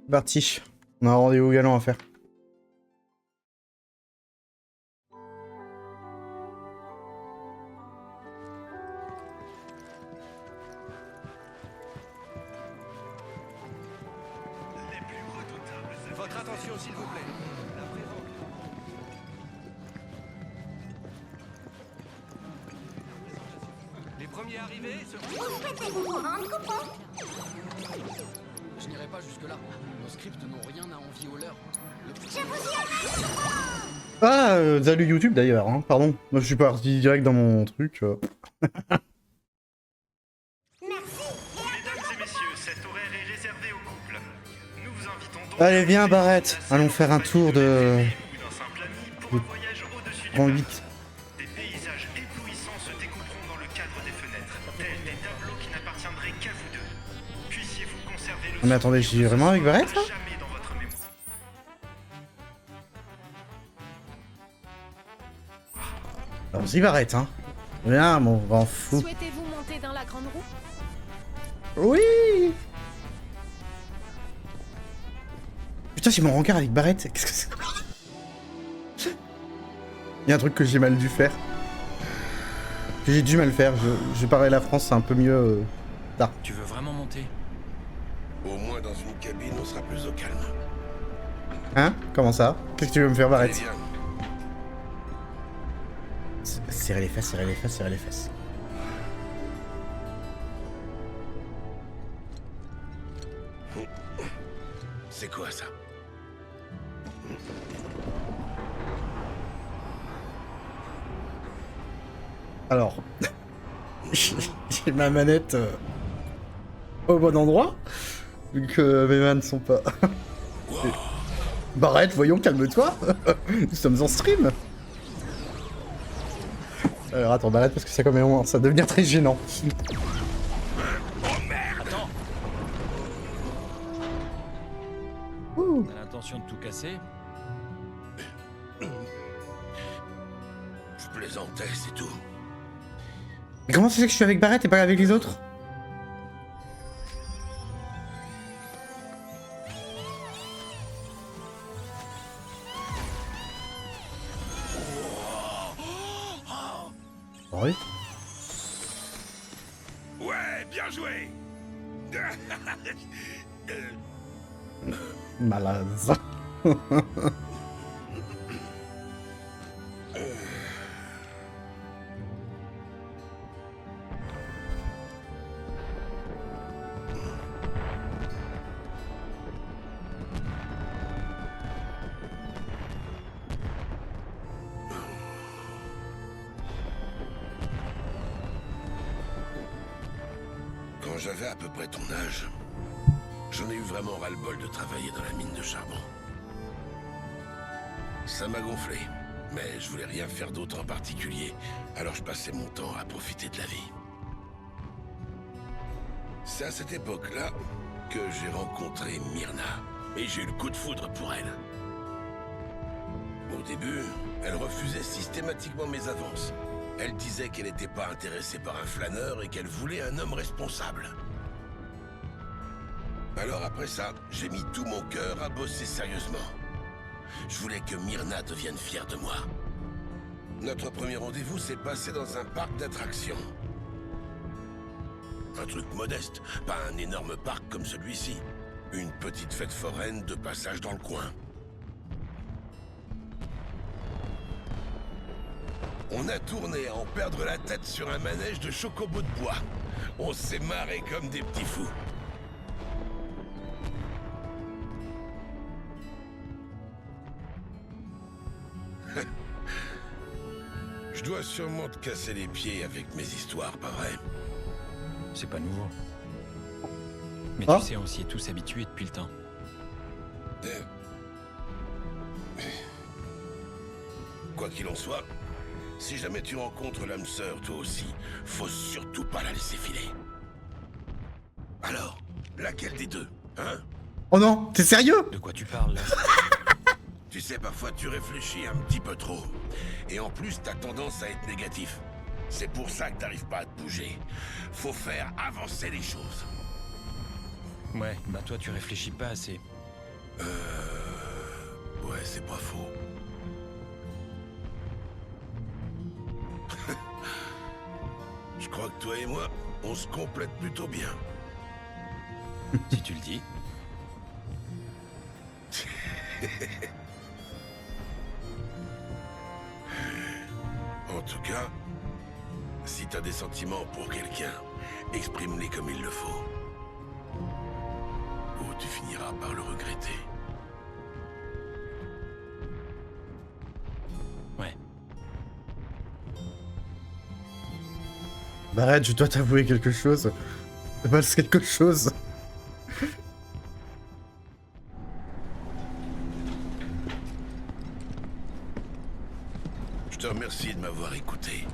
Parti. On a un rendez-vous galant à faire. Votre attention, s'il vous plaît. La présence. Les premiers arrivés seront... Vous souhaitez-vous vous rendre, coupon? Je n'irai pas jusque-là. Nos scripts n'ont rien à envier aux leurs. Je vous y amène, coupon! Ah, salut YouTube d'ailleurs, hein, pardon. Moi je suis parti direct dans mon truc. Merci. Mesdames et messieurs, cet horaire est réservé aux couples. Nous vous invitons donc Allez, viens à Barrett, allons faire un tour de... ou d'un simple ami pour un voyage au-dessus du Prends parc. vite. Des paysages éblouissants se découperont dans le cadre des fenêtres, tels des tableaux qui n'appartiendraient qu'à vous deux. Puissiez-vous conserver le Mais attendez, j'y vais vraiment avec Barrett là? jamais dans votre mémoire. Allons-y Barrett, hein. Viens mon grand fou. Souhaitez-vous monter dans la grande roue? Oui. Putain, j'ai mon rencard avec Barrett. Qu'est-ce que c'est? Il y a un truc que j'ai mal dû faire. Que j'ai dû mal faire. Je parlais la France, c'est un peu mieux tard. Tu veux vraiment monter? Au moins dans une cabine, on sera plus au calme. Hein? Comment ça? Qu'est-ce que tu veux me faire, Allez, Barrett? viens. Serrez les fesses, serrez les fesses, serrez les fesses. C'est quoi ça? Alors, j'ai ma manette au bon endroit, vu que mes mains ne sont pas... Barrett, voyons, calme-toi. Nous sommes en stream. Alors attends, Barrett, parce que ça commence à devenir très gênant. Attends. Ouh. T'as l'intention de tout casser? Je plaisantais, c'est tout. Mais comment ça se fait que je suis avec Barrett et pas avec les autres? Oui. Ouais, bien joué. Malaise. Quand j'avais à peu près ton âge, j'en ai eu vraiment ras-le-bol de travailler dans la mine de charbon. Ça m'a gonflé, mais je voulais rien faire d'autre en particulier, alors je passais mon temps à profiter de la vie. C'est à cette époque-là que j'ai rencontré Myrna, et j'ai eu le coup de foudre pour elle. Au début, elle refusait systématiquement mes avances. Elle disait qu'elle n'était pas intéressée par un flâneur et qu'elle voulait un homme responsable. Alors après ça, j'ai mis tout mon cœur à bosser sérieusement. Je voulais que Myrna devienne fière de moi. Notre premier rendez-vous s'est passé dans un parc d'attractions. Un truc modeste, pas un énorme parc comme celui-ci. Une petite fête foraine de passage dans le coin. On a tourné à en perdre la tête sur un manège de chocobo de bois. On s'est marré comme des petits fous. Je dois sûrement te casser les pieds avec mes histoires, pas vrai? C'est pas nouveau. Mais Ah. tu sais, on s'y est tous habitués depuis le temps. Quoi qu'il en soit, si jamais tu rencontres l'âme sœur, toi aussi, faut surtout pas la laisser filer. Alors, laquelle des deux, hein? Oh non, t'es sérieux? De quoi tu parles là? Tu sais, parfois tu réfléchis un petit peu trop. Et en plus, t'as tendance à être négatif. C'est pour ça que t'arrives pas à te bouger. Faut faire avancer les choses. Ouais, bah toi tu réfléchis pas assez. Ouais, c'est pas faux. Je crois que toi et moi, on se complète plutôt bien. Si tu le dis. En tout cas, si t'as des sentiments pour quelqu'un, exprime-les comme il le faut. Ou tu finiras par le regretter. Ouais. Barrett, je dois t'avouer quelque chose. Je passe quelque chose. Je te remercie de m'avoir écouté.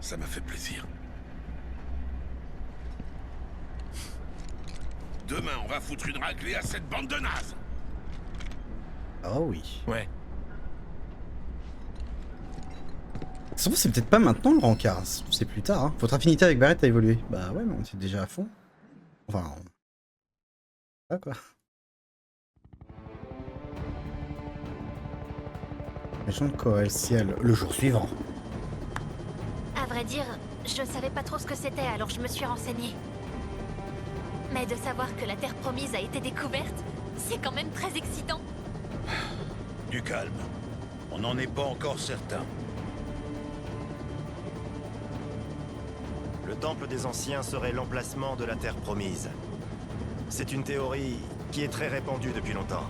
Ça m'a fait plaisir. Demain, on va foutre une raclée à cette bande de nazes. Oh oui. Ouais. Sauf c'est peut-être pas maintenant le rencard, c'est plus tard. Hein. Votre affinité avec Barrett a évolué. Bah ouais, mais on était déjà à fond. Enfin... Ah quoi. Méchant de Corel Ciel, le jour suivant. À vrai dire, je savais pas trop ce que c'était, alors je me suis renseignée. Mais de savoir que la Terre promise a été découverte, c'est quand même très excitant. Du calme. On n'en est pas encore certain. Le temple des anciens serait l'emplacement de la Terre promise. C'est une théorie qui est très répandue depuis longtemps.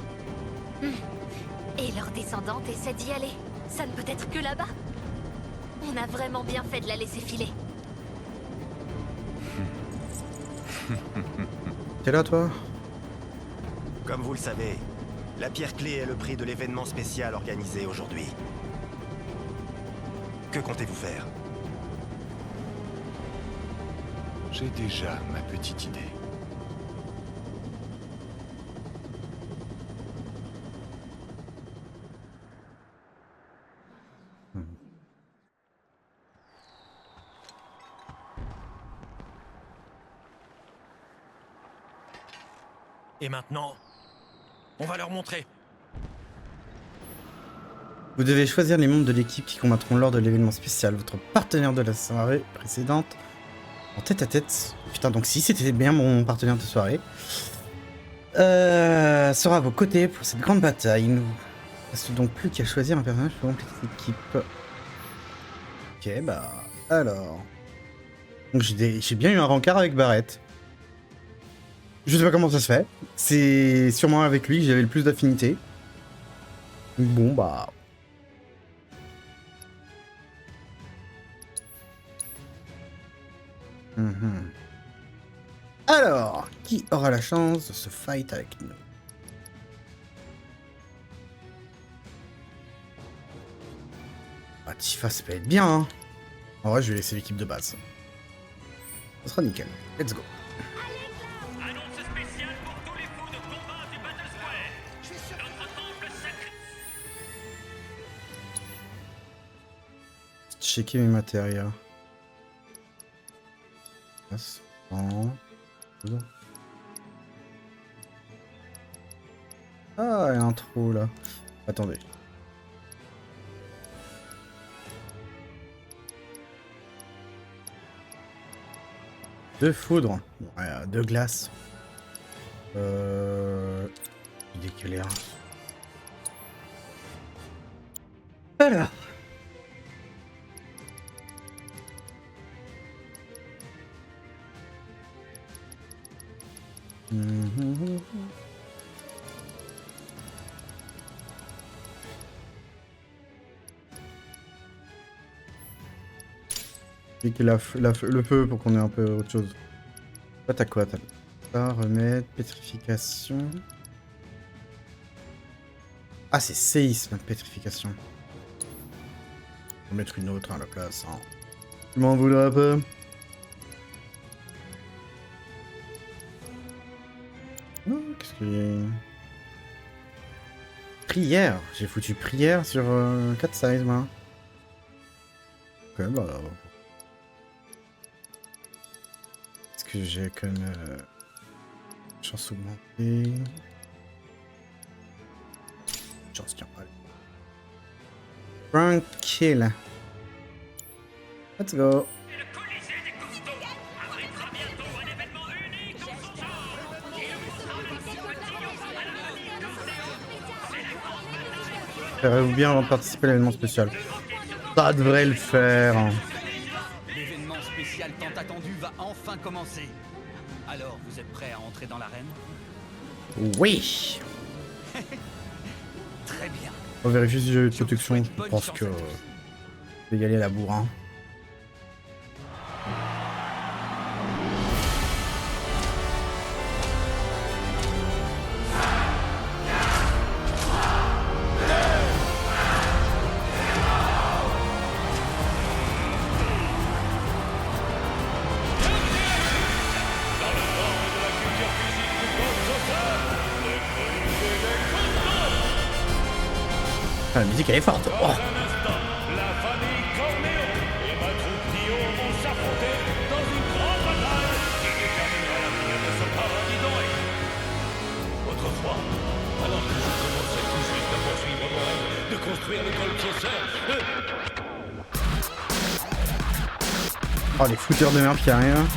Et leur descendante essaie d'y aller. Ça ne peut être que là-bas. On a vraiment bien fait de la laisser filer. T'es là toi? Comme vous le savez, la pierre clé est le prix de l'événement spécial organisé aujourd'hui. Que comptez-vous faire? J'ai déjà ma petite idée. Et maintenant, on va leur montrer. Vous devez choisir les membres de l'équipe qui combattront lors de l'événement spécial. Votre partenaire de la soirée précédente en tête à tête. Putain, donc si c'était bien mon partenaire de soirée. Sera à vos côtés pour cette grande bataille. Il ne vous reste donc plus qu'à choisir un personnage pour compléter l'équipe. Ok, bah... Alors... Donc j'ai bien eu un rencard avec Barrett. Je sais pas comment ça se fait. C'est sûrement avec lui que j'avais le plus d'affinité. Bon, bah... Alors, qui aura la chance de se fight avec nous? Ah, Tifa, ça peut être bien, hein. En vrai, je vais laisser l'équipe de base. Ce sera nickel. Let's go. Annonce spéciale pour tous les fous de combat du Battle Square. Notre temple sacré. Checker mes matériaux. Ah, il y a un trou là. Attendez. Deux foudres. Ouais, deux glaces. Décaler. Alors. Cliquez le feu pour qu'on ait un peu autre chose. Toi t'as quoi? T'as ça, remède, pétrification. Ah c'est séisme, pétrification. On va mettre une autre à la place. Hein. Tu m'en voudras pas? Non, qu'est-ce que... Prière. J'ai foutu prière sur 4 size moi. Ok bah... Est-ce que j'ai comme... chance augmentée... chance, tiens. Allez. Tranquille. Let's go. Ferez-vous bien participer à l'événement spécial? Ça devrait le faire. L'événement spécial tant attendu va enfin commencer. Alors, vous êtes prêts à entrer dans l'arène? Oui. Très bien. On va vérifier si j'ai eu de protection. Je pense que je vais y aller à la bourre. Hein. Ah, la musique elle est forte. Oh. Autrefois, alors que je commençais tout juste à poursuivre mon rêve de construire le Gold Saucer, Oh, les fouteurs de merde qui arrivent.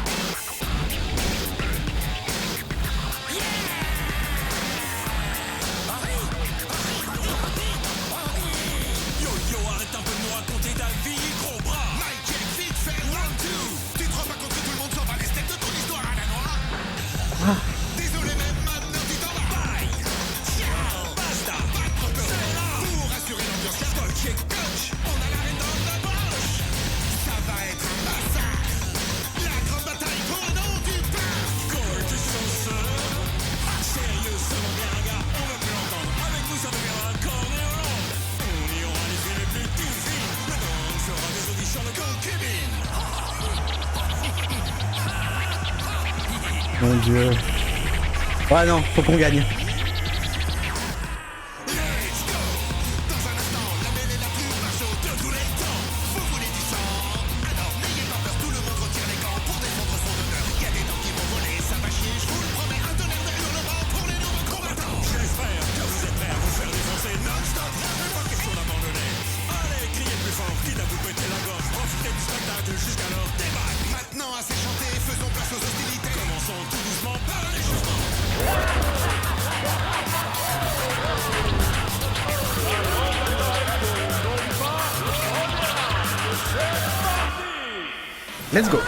Mon dieu. Ouais non, faut qu'on gagne. Let's go.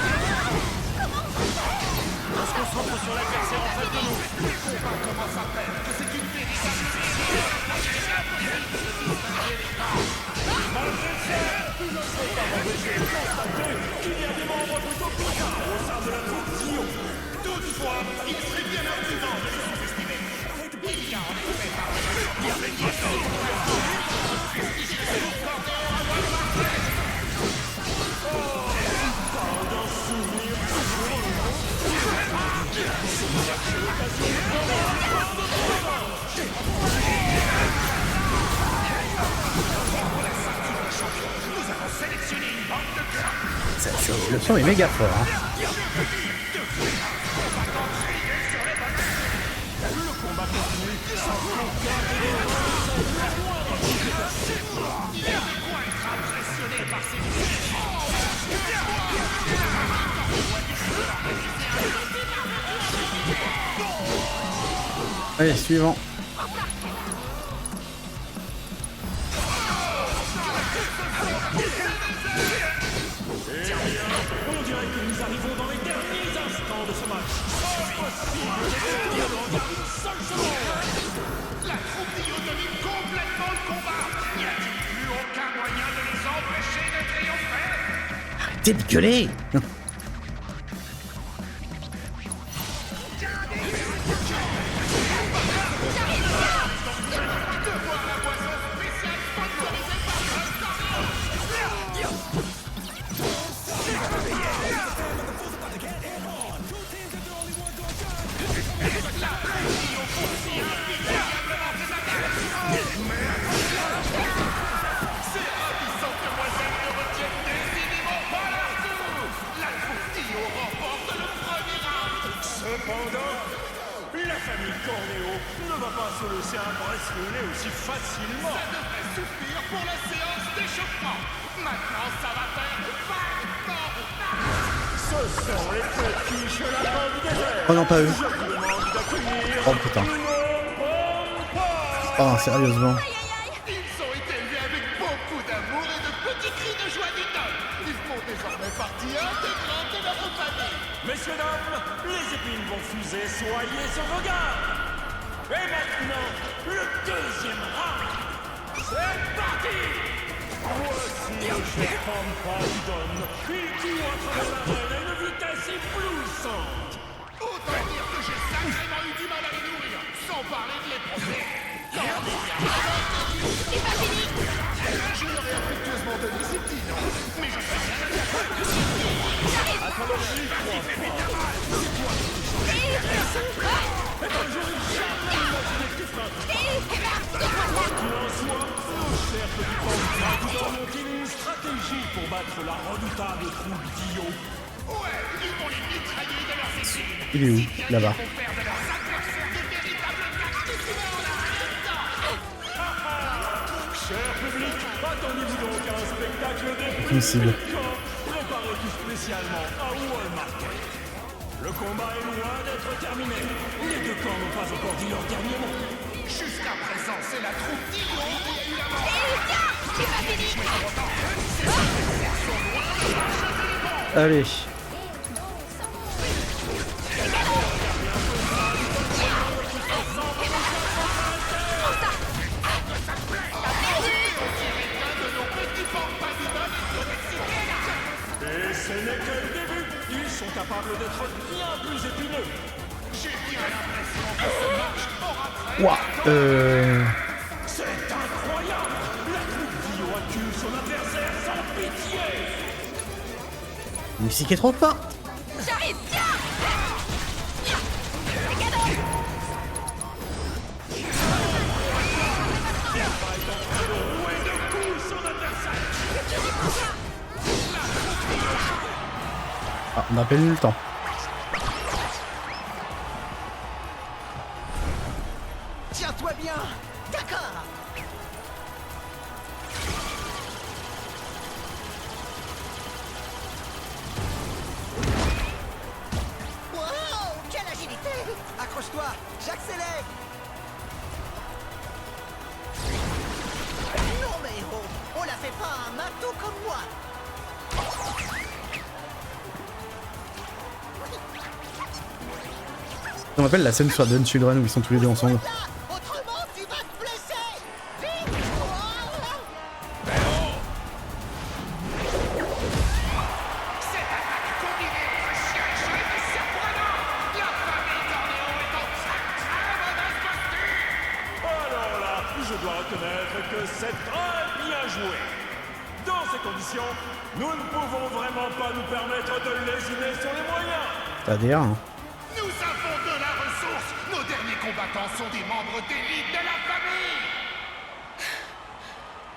Le son est méga fort. Hein. Allez, suivant. Arrêtez de gueuler. se laisser impressionner aussi facilement. Ça devrait suffire pour la séance d'échauffement. Maintenant, ça va faire Ce sont les petits chelacans du désert. Oh non, pas eux. Je vous demande d'accueillir Oh putain. Oh, sérieusement. Ils ont été élevés avec beaucoup d'amour et de petits cris de joie d'étonne. Ils font désormais partie intégrante de notre famille. Messieurs, dames, les épines vont fuser, soyez sur vos gardes. Et maintenant, le deuxième round. C'est parti. Voici le cher Pampadon. Il court à travers l'arène à une vitesse éblouissante. Autant dire que j'ai sacrément eu du mal à les nourrir, sans parler de les protéger. C'est pas fini. Je leur ai affectueusement donné ces petits noms, mais je sais bien Une stratégie pour battre la redoutable troupe d'Io. Ouais, ils vont les mitrailler de leurs épines. Il est où? Là-bas. Ils vont faire de leurs adversaires de véritables cartouches en un instant. Cher public, attendez-vous donc à un spectacle des plus Possible. piquants, préparé tout spécialement à Walmart. Le combat est loin d'être terminé. Les deux camps n'ont pas encore dit leur dernier mot. Jusqu'à présent, c'est la troupe d'Io qui a eu la mort. C'est pas fini. Allez. Et ce n'est que le début. Ils sont capables d'être bien plus épineux. J'ai bien l'impression que ce match aura très Ouah. C'est incroyable. La troupe d'Io a tué son adversaire sans pitié. La musique est trop fort. J'arrive, tiens. C'est cadeau. Ah, on a pas eu le temps. Tiens-toi bien. D'accord. Wow, quelle agilité! Accroche-toi, j'accélère! Non mais oh, on la fait pas à un matou comme moi! Ça m'appelle la scène sur Advent Children où ils sont tous les deux ensemble. Là, autrement tu vas te blesser! Vite! Cette attaque combinée entre chien et chat est surprenante. La famille Corneo est en très mauvaise posture. Alors là, je dois reconnaître que c'est très bien joué. Dans ces conditions, nous ne pouvons vraiment pas nous permettre de lésiner sur les moyens. C'est-à-dire, hein. Nous avons de la ressource. Nos derniers combattants sont des membres d'élite de la famille.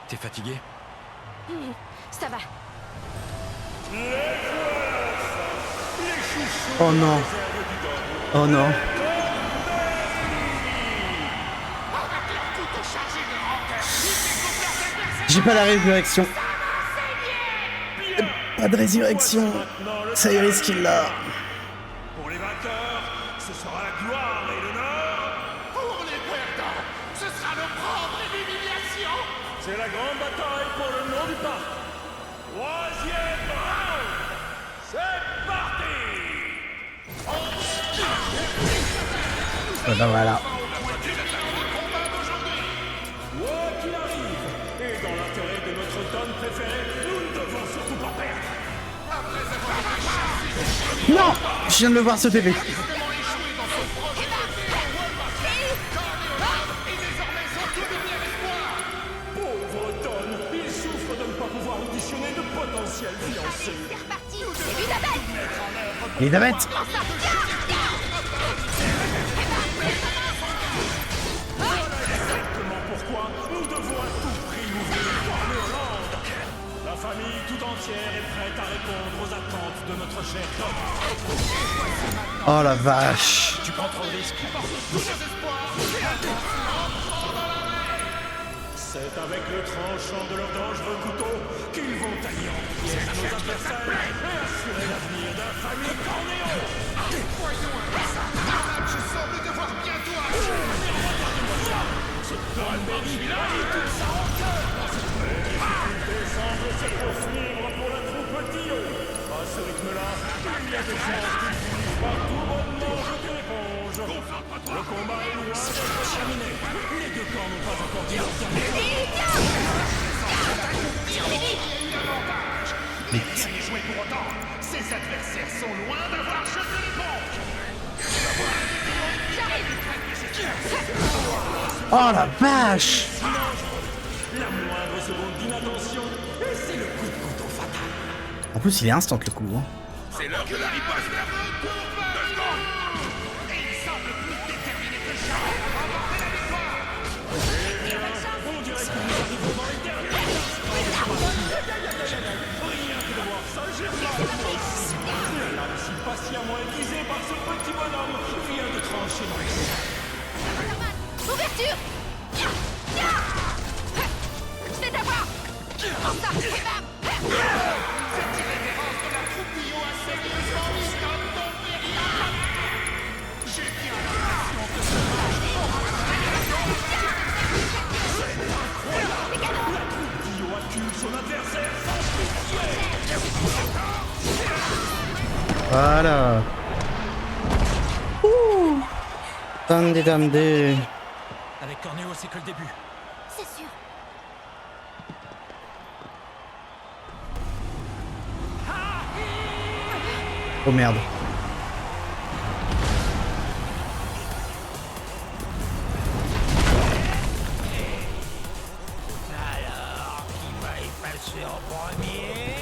T'es fatigué? Ça va. Oh non. Oh non. Avec leur couteau chargé de rancœur, ils découpent leurs adversaires. J'ai pas la résurrection. Pas de résurrection. Ça y est, ce qu'il l'a. Pour les vainqueurs, ce sera la gloire et l'honneur. Pour les perdants, ce sera l'opprobre et l'humiliation. C'est la grande bataille pour le nom du parc. Troisième round. C'est parti. Voilà, voilà. Quoi qu'il arrive, et dans l'intérêt de notre Don préféré, nous ne devons surtout pas perdre. Non! Je viens de le voir ce TV. Pauvre Don, il souffre de ne pas pouvoir auditionner de potentiels fiancés. C'est reparti. Elisabeth. Elisabeth! Exactement pourquoi nous devons à tout prix ouvrir Cornéolande. La famille tout entière est prête à répondre aux attentes de notre cher Don. Oh la vache! Tu prends trop de risques. Tous nos espoirs, c'est à C'est avec le tranchant de leurs dangereux couteaux qu'ils vont tailler en pièces nos adversaires et assurer l'avenir d'un famille Cornéo. Voyons un peu ça. Je semble devoir bientôt arriver. Ce Don Berry a toute sa rancœur. Les difficultés semblent se poursuivre pour la troupe Dio. À ce rythme-là, il y a des chances qu'ils finissent par tout bonnement jeter l'éponge. Le combat est loin d'être terminé. Les deux camps n'ont pas encore dit leur dernier. Mais rien n'est joué pour autant. Ses adversaires sont loin d'avoir jeté l'éponge. Oh la vache! La moindre seconde d'inattention, et c'est le coup de couteau fatal. En plus, il est instant le coup. Hein. C'est l'heure de la riposte. 2 secondes. Et il semble plus déterminé que jamais à remporter la victoire. On dirait que nous arrivons dans les derniers instants. Rien que de voir ça, j'ai mal. La lame si patiemment aiguisée par ce petit bonhomme vient de trancher dans les chair. Ouverture! Je vais t'avoir! Enfin, Cette irrévérence de la troupe Dio a sérieusement mis Don Berry à mal. J'ai bien l'impression que ce match aura La troupe Dio accuse son adversaire sans pitié. Voilà. Ouh. Dande. Avec Cornéo, c'est que le début. c'est sûr. Oh merde. Alors, qui va y passer en premier?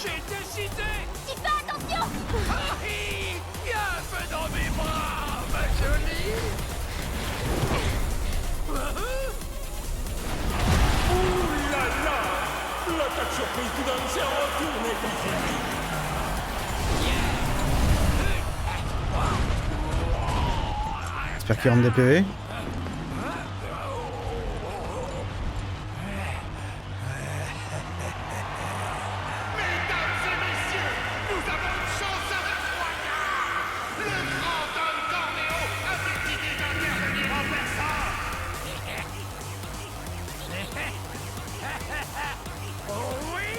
J'ai décidé! Dis pas attention! Harry! Viens un peu dans mes bras, ma jolie! Ouh là là! L'attaque surprise du Don s'est retournée contre lui. J'espère qu'il rentre des PV. Mesdames et messieurs, nous avons une chance incroyable. Le grand Don Cornéo a décidé d'intervenir en personne. Oh oui!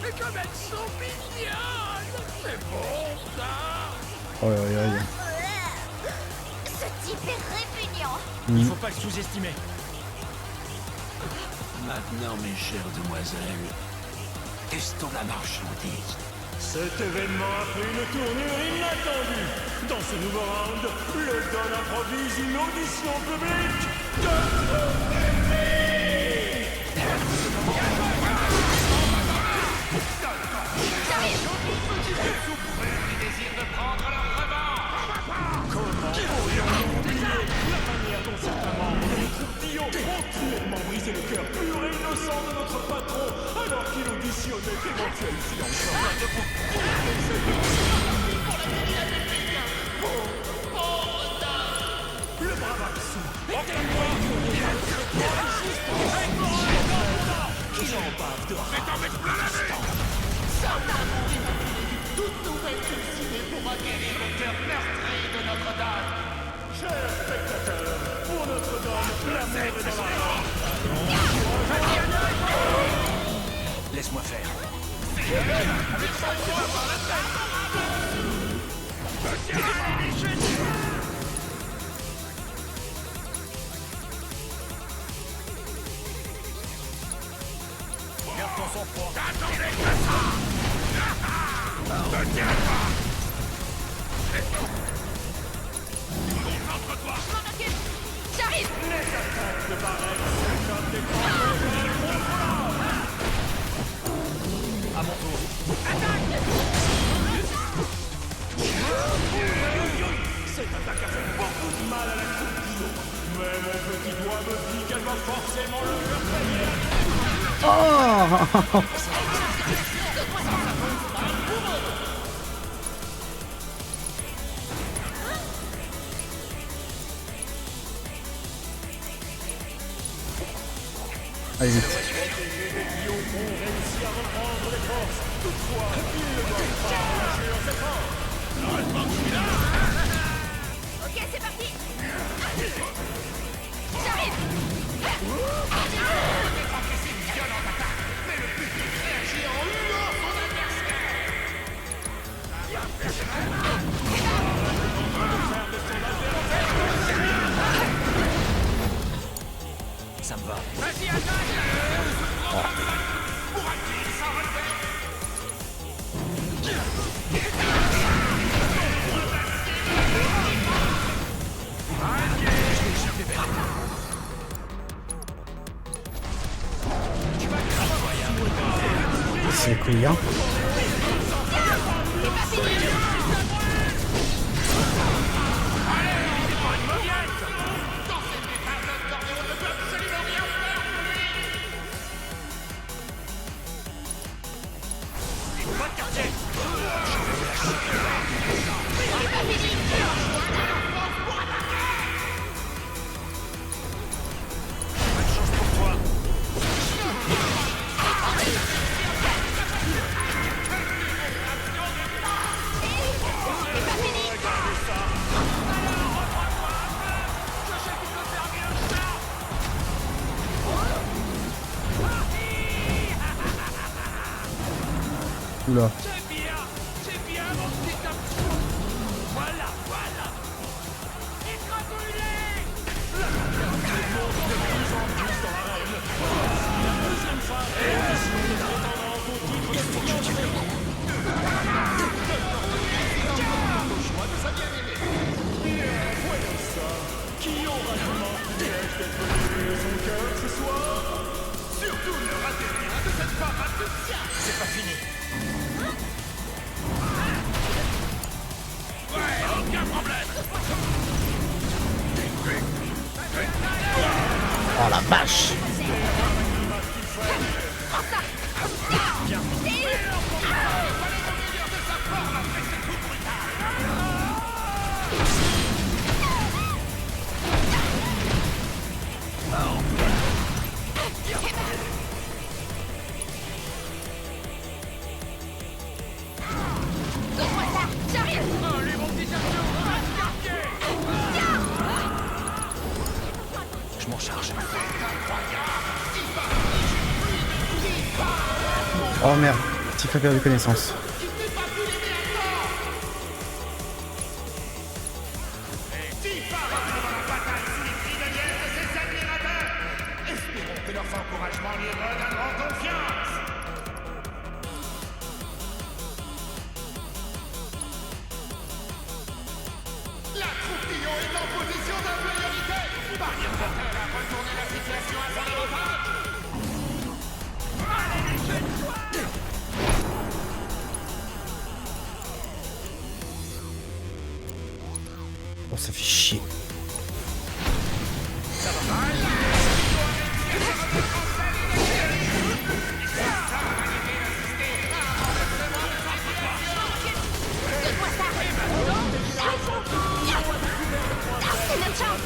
Mais comme elles sont mignonnes! C'est bon, ça! Oh, aïe, aïe. Ce type est répugnant! Il faut pas le sous-estimer. Maintenant, mes chères demoiselles, testons la marchandise. Cet événement a pris une tournure inattendue. Dans ce nouveau round, le Don improvise une audition publique de Qui désirent de prendre leur revanche. Comment pourrions-nous oublier la manière dont certains membres de notre troupe Dio ont cruellement brisé le cœur pur et innocent de notre patron alors qu'il auditionnait d'éventuelles fiançailles. Le brave Axou est un noir qui en bave de Toute nouvelle dulcinée pourra guérir le cœur meurtri de Notre-Dame. chers spectateurs, pour notre Don, l'amour est dans la Laisse-moi faire. Garde ton sang-froid. J'arrive! À mon tour. Cette attaque a fait beaucoup de mal à la troupe Dio. Mais mon petit doigt me dit qu'elle va forcément le faire payer. Oh. Allez vite. Ok, c'est parti. J'arrive. Ça me va. Vas-y, attaque. Pourra-t-il s'en relever? C'est cool, hein. Oula. C'est bien, mon petit hameçon. Voilà, voilà. Écrasez-les. Qui aura vraiment privilège d'être venu son cœur ce soir? Surtout ne ratez rien de cette parade de sien. C'est pas fini. Ouais, aucun problème. Oh la vache. Donne-moi ça. J'arrive. Allez, mon petit hameçon, Je m'en charge. Oh merde. Tifa perd de connaissance. Espérons que leurs encouragements lui redonneront confiance. La troupe Tillon est en position d'infériorité. Parviendra-t-elle à retourner la situation à son avantage? Allez, jette-toi! Oh ça fait chier. Donne-moi ça. C'est notre chance.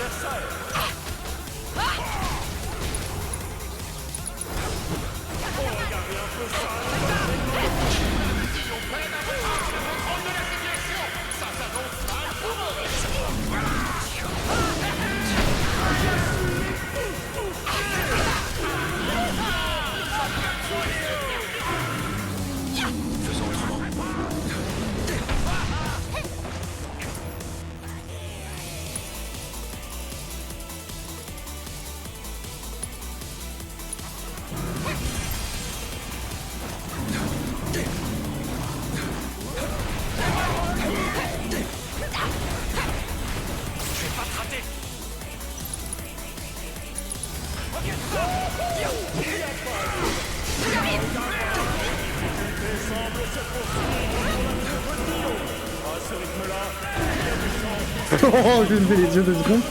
Oh, je me fais les yeux de seconde.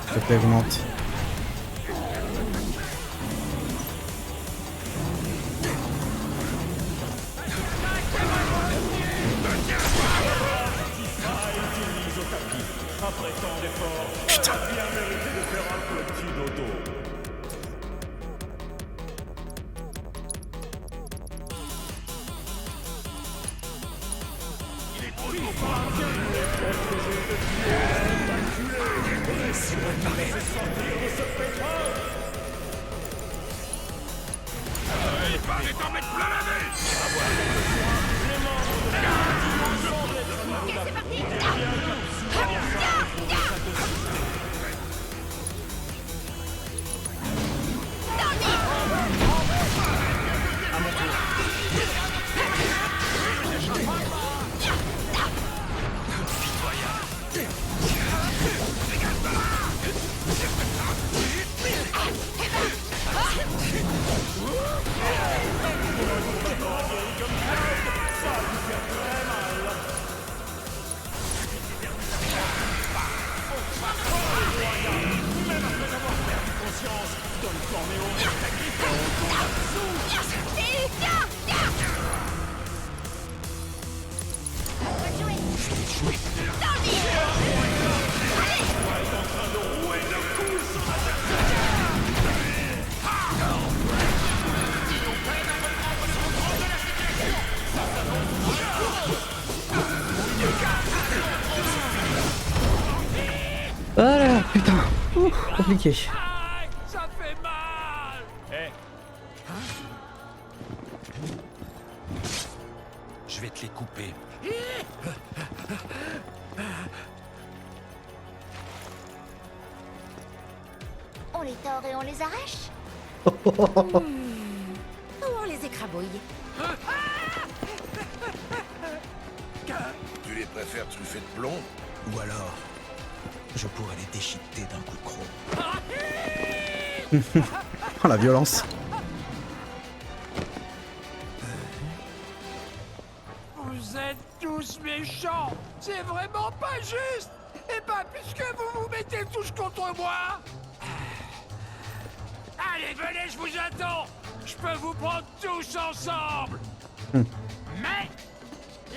S'il te plaît, augmente. Après tant d'efforts, Putain. elle a bien mérité de faire un petit dodo. Voilà, putain. Ouh, compliqué. Aïe, ça fait mal. Eh, Je vais te les couper. On les tord et on les arrache? Ou on les écrabouille? Tu les préfères truffés de plomb? Ou alors, je pourrais les déchiqueter d'un coup de croc. Oh la violence. Vous êtes tous méchants. C'est vraiment pas juste. Et pas puisque vous vous mettez tous contre moi. Allez, venez, je vous attends. Je peux vous prendre tous ensemble. Mais,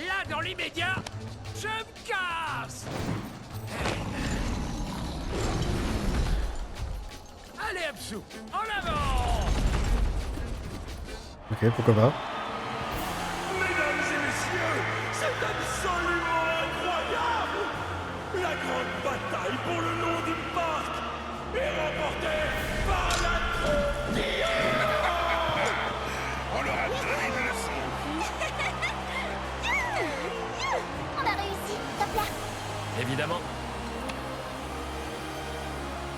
là, dans l'immédiat, je me casse. Allez, Absou, en avant. Ok, pourquoi pas. mesdames et messieurs, c'est absolument incroyable! La grande bataille pour le nom du parc est remportée par la On leur a donné une leçon. On a réussi, top là. Évidemment.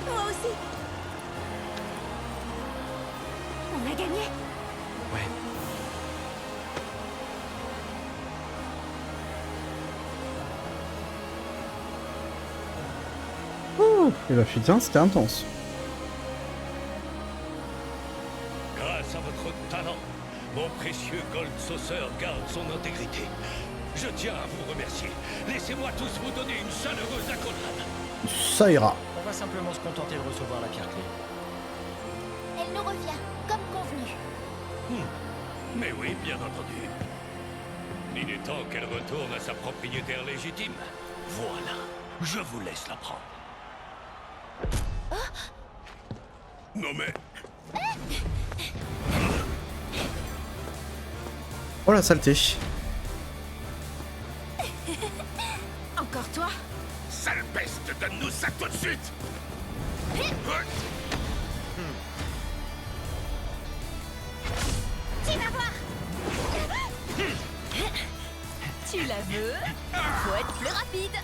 Moi aussi. On a gagné. Ouais. Ouh, et bah putain, c'était intense. Grâce à votre talent, mon précieux Gold Saucer garde son intégrité. Je tiens à vous remercier. Laissez-moi tous vous donner une chaleureuse accolade. Ça ira. On va simplement se contenter de recevoir la pierre clé. Elle nous revient, comme convenu. Mais oui, bien entendu. Il est temps qu'elle retourne à sa propriétaire légitime. Voilà, je vous laisse la prendre. Non mais... Oh la saleté. Encore toi? Sale peste, donne-nous ça tout de suite. Tu vas voir. Tu la veux? Faut être plus rapide.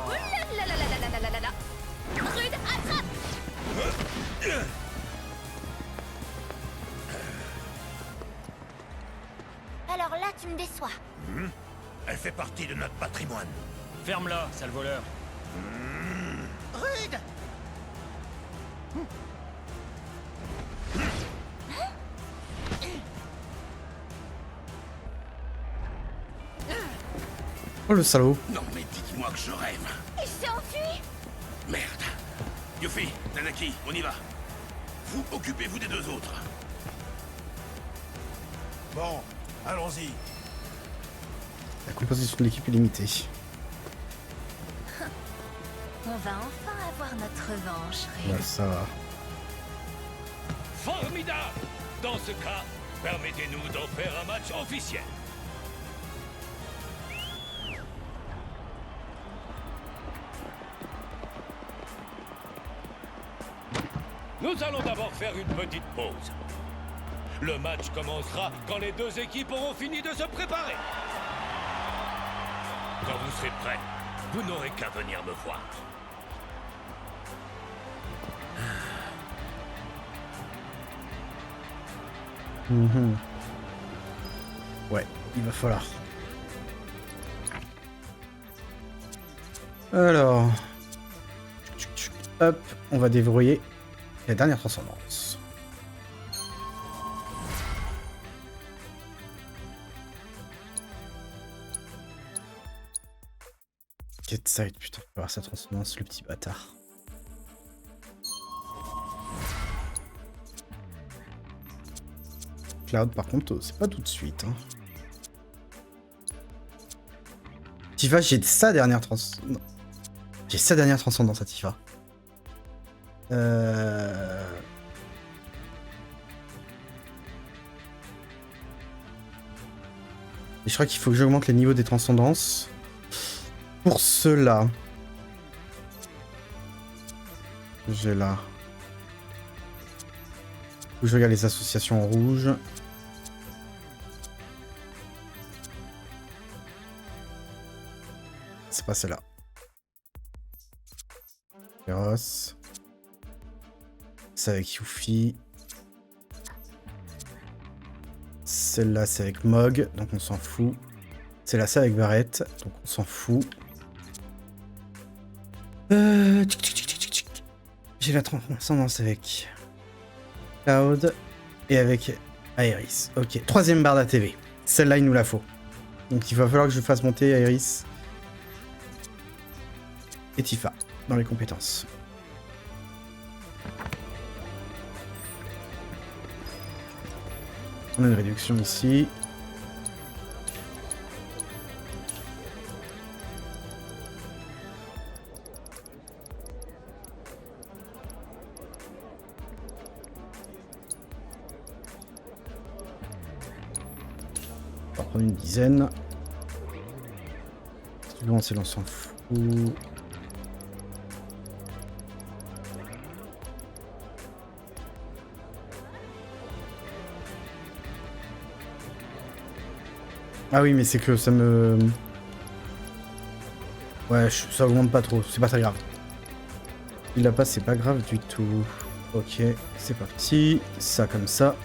Oh là là là là là là là là là. Rude, attrape. Alors là, tu me déçois. Elle fait partie de notre patrimoine. Ferme-la, sale voleur. Rude! Oh le salaud. Non mais dites-moi que je rêve. Il s'est enfui. Merde. Yuffie, Nanaki, on y va. Vous occupez-vous des deux autres. Bon, allons-y. La composition de l'équipe est limitée. On va enfin avoir notre revanche, Ouais, ça va. Formidable! Dans ce cas, permettez-nous d'en faire un match officiel. Nous allons d'abord faire une petite pause. Le match commencera quand les deux équipes auront fini de se préparer. Quand vous serez prêts, vous n'aurez qu'à venir me voir. Ouais, il va falloir. Alors... Hop, on va déverrouiller la dernière transcendance. Get side, putain, il va avoir sa transcendance, le petit bâtard. Cloud, par contre, c'est pas tout de suite. Hein. Tifa, j'ai sa dernière transcendance. J'ai sa dernière transcendance à Tifa. Et je crois qu'il faut que j'augmente les niveaux des transcendances. Pour cela, j'ai là. Faut que je regarde les associations en rouge. C'est pas celle-là. Féroce. C'est avec Yuffie. Celle-là, c'est avec Mog, donc on s'en fout. Celle-là, c'est avec Barrett, donc on s'en fout. J'ai la transcendance avec Cloud et avec Aeris. Ok, troisième barre d'ATV. Celle-là, il nous la faut. Donc il va falloir que je fasse monter Aeris et Tifa dans les compétences. On a une réduction ici. On va prendre une dizaine. Suivant, c'est l'on s'en fout. Ah oui, mais c'est que ça me... Ouais, ça augmente pas trop, c'est pas très grave. Il l'a pas, c'est pas grave du tout. Ok, c'est parti. Ça comme ça.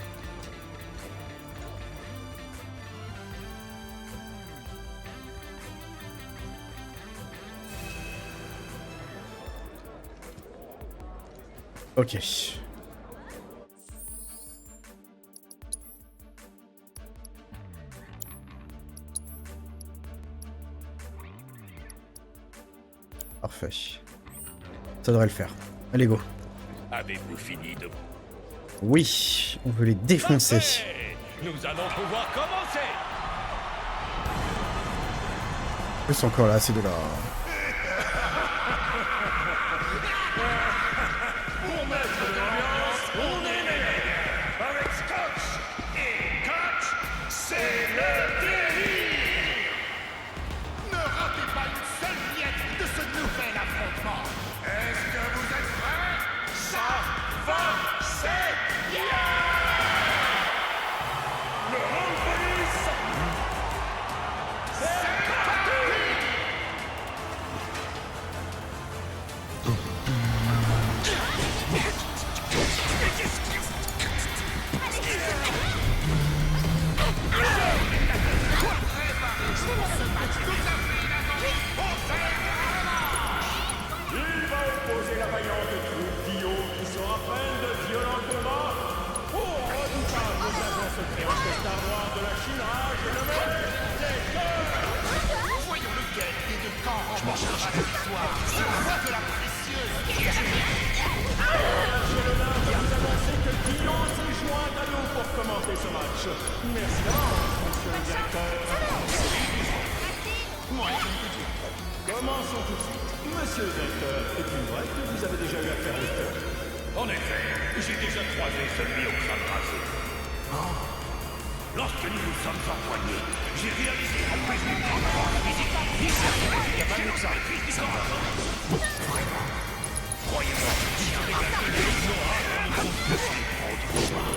Ok. Parfait. Ça devrait le faire. Allez, go. Avez-vous fini de... Oui, on veut les défoncer. Parfait. Nous allons pouvoir commencer. Ils sont encore là, ces deux-là. Pour mettre de l'ambiance, on est les meilleurs. Avec Scotch et Coach, c'est le délire. Ne ratez pas une seule miette de ce nouvel affrontement. Est-ce que vous êtes prêts? Ça va, c'est bien. Le round police, c'est parti. Il va opposer la vaillante troupe Dio qui sera pleine de violents combats aux redoutables agents secrets orchestres de la Chine, j'ai nommé les cœurs. Voyons lequel des deux camps remportera la victoire. C'est quoi de la précieuse? J'ai l'honneur de vous annoncer que Dio s'est joint à nous pour commenter ce match. Merci d'avance, monsieur le directeur. Commençons tout de suite. Monsieur le directeur, est-il vrai que vous avez déjà eu affaire au cœur? En effet, j'ai déjà croisé celui au crâne rasé. Lorsque nous nous sommes empoignés, j'ai réalisé en plus d'une grande force physique, il s'est capable de ça. Vraiment. Croyez-moi, j'avais gagné les ignorables en compte de ces pros du combat.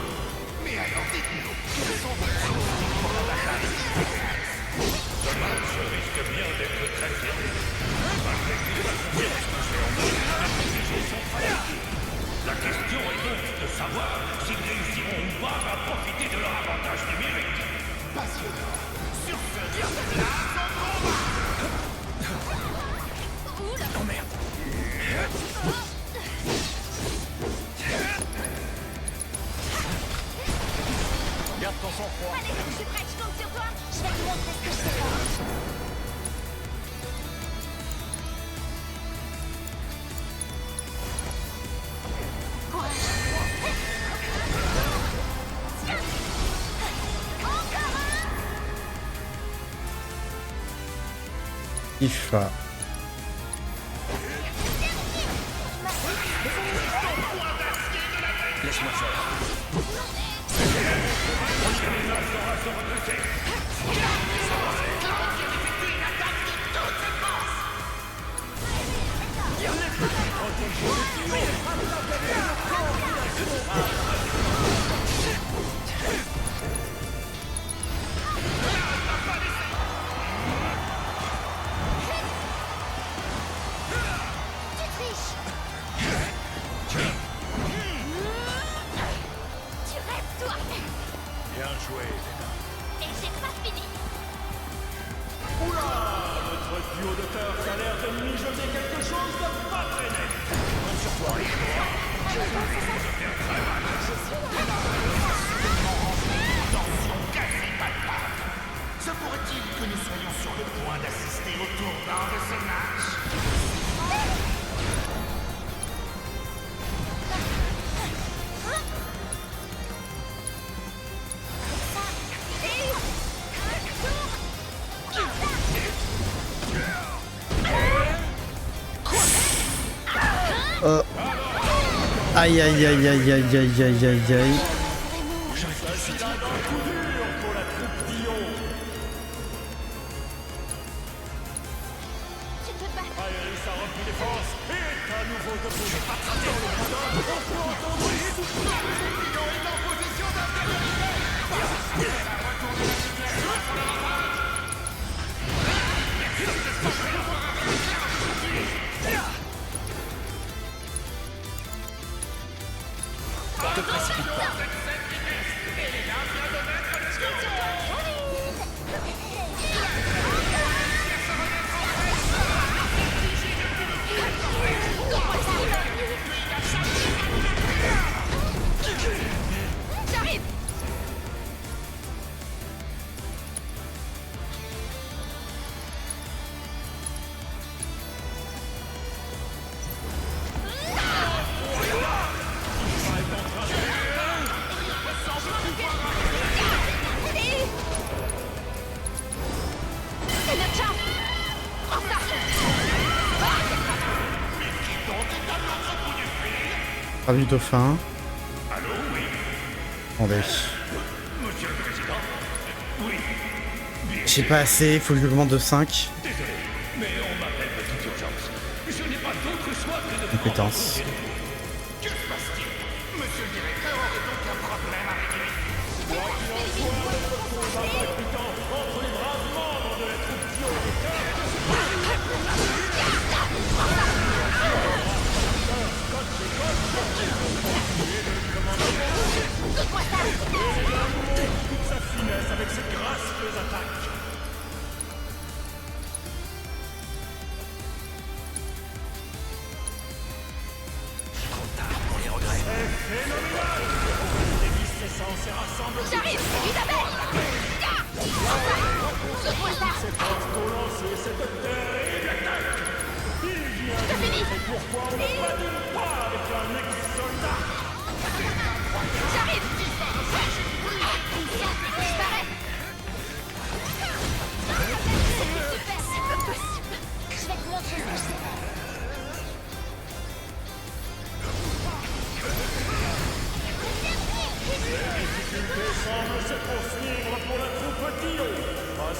Mais alors dites-nous, quels sont vos pronostics pour la bataille? Ce match risque bien d'être très sérieux. Malgré tout, la confiance que j'ai en eux, les préjugés sont fanatiques. La question est donc de savoir s'ils réussiront ou pas à profiter de leur avantage numérique. Passionnant. Sur ce, place au combat. Oh merde. Garde ton sang-froid. Allez, je suis prête, je compte sur toi. Je vais te montrer ce que je sais faire. IFA. Laisse-moi faire. Tu triches. Tu rêves, toi. Bien joué. Et j'ai pas fini. Oula, notre duo d'auteurs a l'air de mijoter quelque chose de pas très net. Compte sur toi. Tension quasi palpable. Se pourrait-il que nous soyons sur le point d'assister au tournant de ce match? Aïe aïe aïe aïe aïe aïe aïe aïe aïe. Pour la troupe Dion. Tu peux pas. Aéris a repris les forces et est à nouveau debout. Dans le gradin, on peut entendre les souffles. Dion est en position d'infériorité. Retourner la situation pour le ravage. Te précipite pas. J'arrive. C'est notre chance. Prends ça. Pas du dauphin. Allô, oui. Attendez. Monsieur le Président. Oui. J'ai pas assez, faut que je l'augmente de 5. Désolé, mais on m'appelle de toute urgence. Je n'ai pas d'autre choix que de Compétence. Que se passe-t-il? Monsieur le directeur aurait donc un problème avec lui. Entre les braves membres de la troupe Dion. Toute sa finesse avec ses gracieuses attaques. Trop tard pour les regrets. Phénoménal! Dévisse l'essence et rassemble J'arrive. Isabelle. Secoue ça. ses forces pour lancer cette terrible attaque. Il vient Je finis. et pourquoi on ne badine pas avec un ex-soldat? J'arrive. Je t'arrête. Super.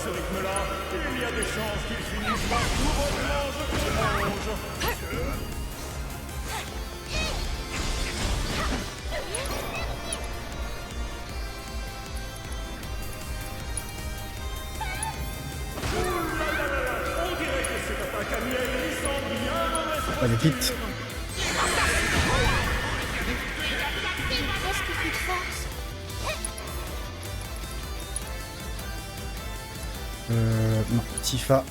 ce rythme-là, il y a des chances qu'il finisse par tout remange que mange. On dirait que cette attaque à miel lui semble bien mauvaise Allez, vite. Qu'est-ce qui fait de force? Non, Tifa.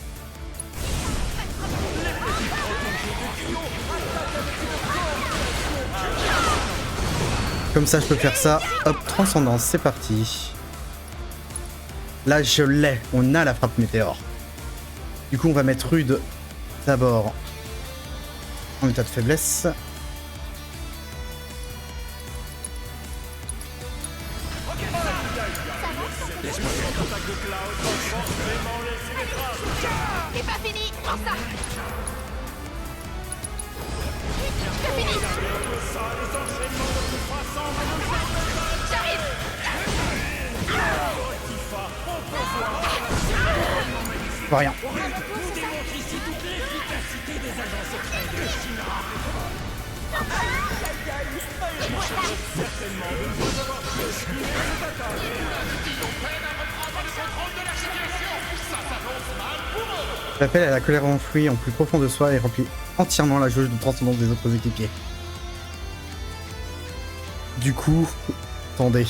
Comme ça, je peux faire ça. Hop, transcendance, c'est parti. Là, je l'ai. On a la frappe météore. Du coup, on va mettre Rude d'abord en état de faiblesse. C'est pas fini, prends ça. C'est fini. J'arrive. Je vois rien. L'appel à la colère enfouie en plus profond de soi et remplit entièrement la jauge de transcendance des autres équipiers. Du coup, attendez.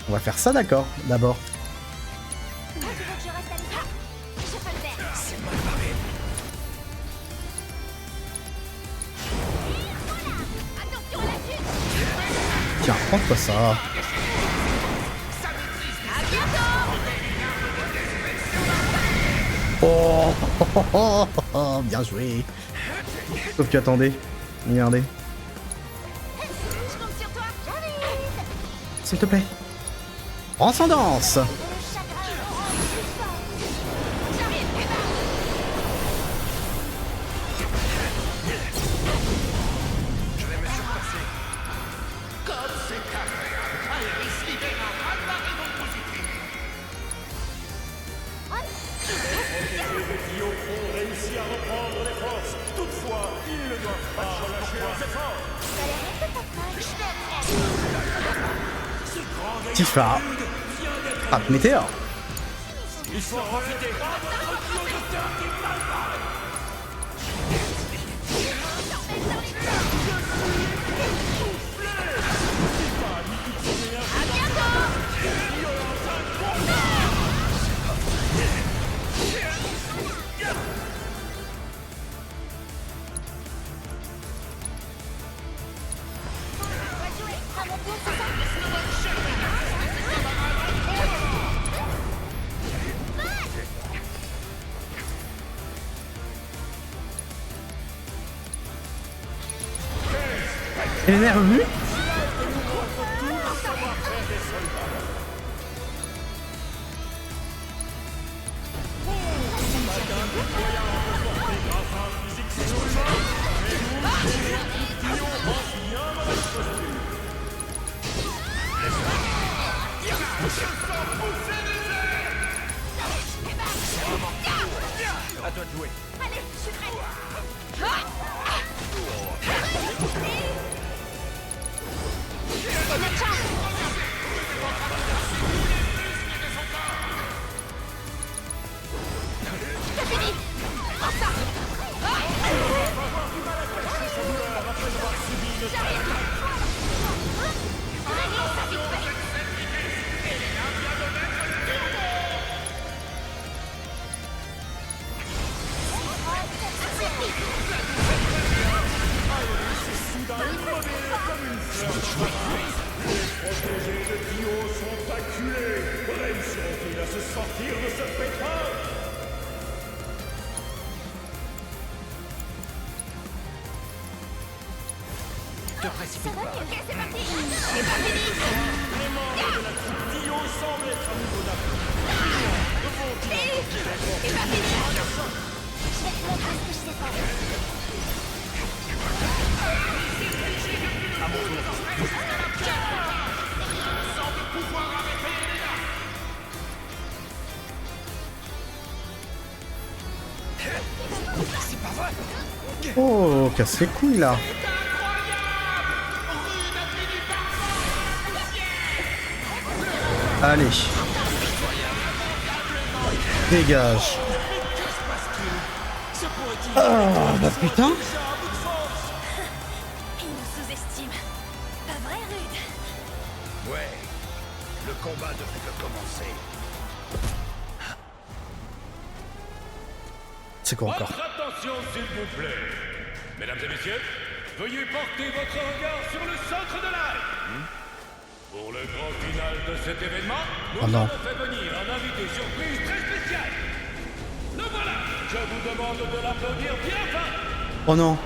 On va faire ça, d'accord, d'abord. Tu veux que je reste à l'écart? Je peux le faire. C'est mal barré. Attention à la chute. Tiens, prends-toi ça. À bientôt. Oh, oh, oh, oh, oh, bien joué. Sauf que attendez, regardez. Je compte sur toi. J'arrive. S'il te plaît. Transcendance. Le chagrin me rend plus fort. J'arrive. Je vais me surpasser. Comme c'est agréable, Iris libère un raz-de-marée positif. Les Diopons réussit à reprendre les forces. Toutefois, ils ne doivent pas relâcher leurs efforts. Tifa. Frappe météore. Il faut en profiter. Elle est nerveuse. À toi de jouer. Allez, je suis prête. C'est notre chance. C'est fini. Prends ça. J'arrive. Réglons ça vite fait. Protégés de Dio sont acculés. Réussiront-ils à se sortir de ce pétrin? Te précipite pas. Ok, c'est parti. C'est pas fini. Les membres de la troupe Dio semblent être à nouveau d'appel. C'est pas fini. Je vais te montrer ce que je sais faire. Oh, casse les couilles là. Allez. Dégage. Oh, bah putain. Il nous sous-estime. Pas vrai, Rude? Ouais, le combat ne fait que commencer. C'est quoi encore? Votre attention, s'il vous plaît. Mesdames et messieurs, veuillez porter votre regard sur le centre de l'aile. Pour le grand final de cet événement, nous avons fait venir un invité surprise très spécial. Le voilà. Je vous demande de l'applaudir bien fort. Oh non.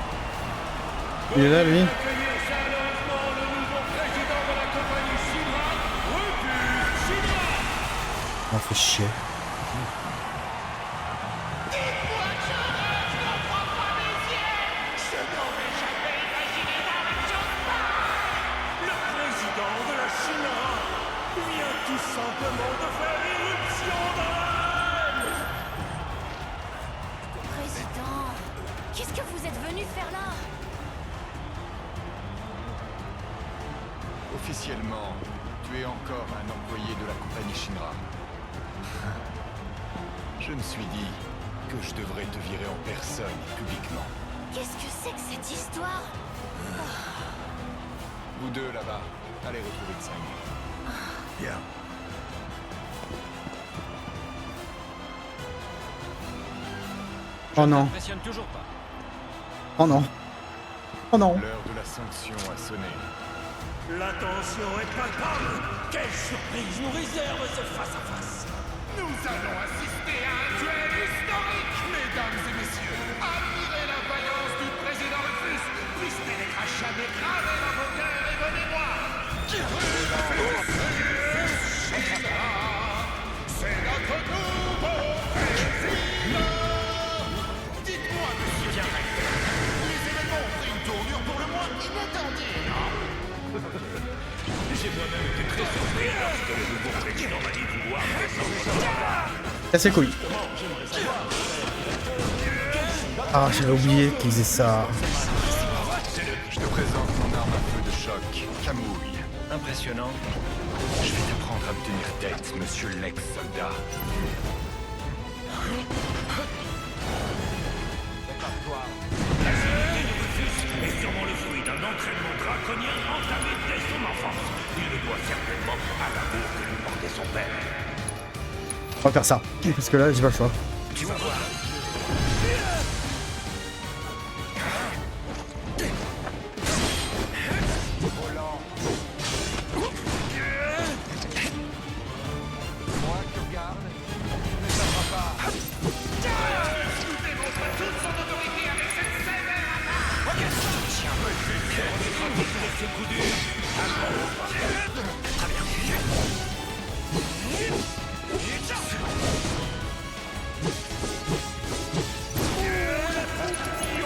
Il est là, lui. Accueillir chaleureusement le nouveau président de la compagnie Shinra, Rufus Shinra. On fait chier. Simplement de faire irruption dans l'arène. Président, qu'est-ce que vous êtes venu faire là? Officiellement, tu es encore un employé de la compagnie Shinra. Je me suis dit que je devrais te virer en personne, publiquement. Qu'est-ce que c'est que cette histoire? Vous deux là-bas, allez retrouver Tsang. Bien. Oh non. Toujours pas. Oh non. Oh non. L'heure de la sanction a sonné. L'attention est palpable. Quelle surprise nous réserve ce face-à-face. Nous allons assister à un duel historique, mesdames et messieurs. Admirez la vaillance du président Rufus. Puisse-t-elle être à jamais gravée dans vos cœurs et vos mémoires. C'est notre nouveau président. Dites-moi, monsieur Directeur, les événements ont pris une tournure pour le moins inattendue, non? J'ai moi-même été très surpris lorsque le nouveau président m'a dit pouvoir descendre. Casse les couilles. Ah, j'avais oublié qu'il faisait ça. Je te présente mon arme à feu de choc, Camouille. Impressionnant. Je vais t'apprendre à me tenir tête, monsieur l'ex-soldat. Est sûrement le fruit d'un entraînement draconien entamé dès son enfance. Il le doit certainement à l'amour que lui portait son père. On va faire ça. Parce que là, j'ai pas le choix. Tu vas voir. Moi qui regarde, mais ça va pas. Nous démontrons toute son autorité avec cette sévère attaque.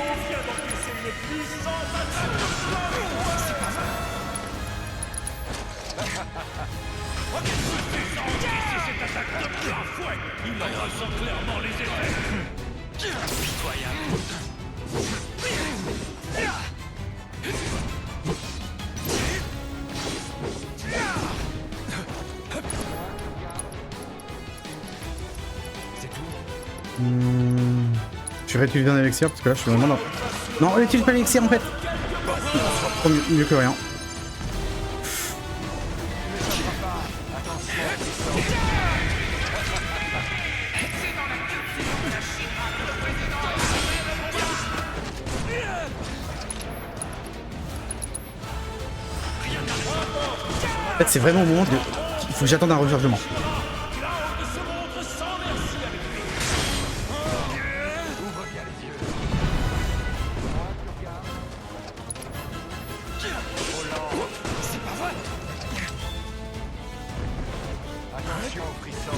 On vient d'encaisser une puissante attaque de flamme. C'est pas vrai. Cette attaque de plein fouet, il en ressent clairement les effets. Pitoyable. Je vais réutiliser un élixir parce que là, je suis vraiment dans... Non, on utilise pas l'élixir en fait. Oh, mieux que rien. En fait, c'est vraiment au moment de... Il faut que j'attende un rechargement. Attention au frisson.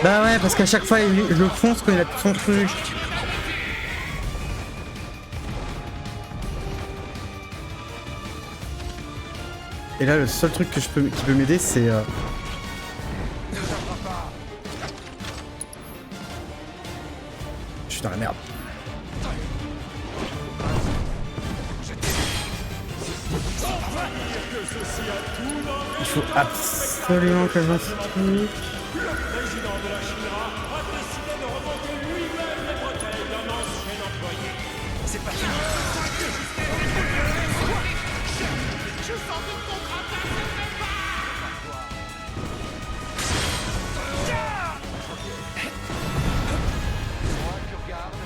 Bah ouais, parce qu'à chaque fois, je le fonce quand il a tout son truc. Et là, le seul truc que qui peut m'aider, c'est... Je suis dans la merde. Il faut absolument que je fasse truc. Le président de la Shinra a décidé de remonter lui-même les bretelles d'un ancien employé. C'est pas fini. Je sens une contre-attaque se prépare. Moi, tu regardes.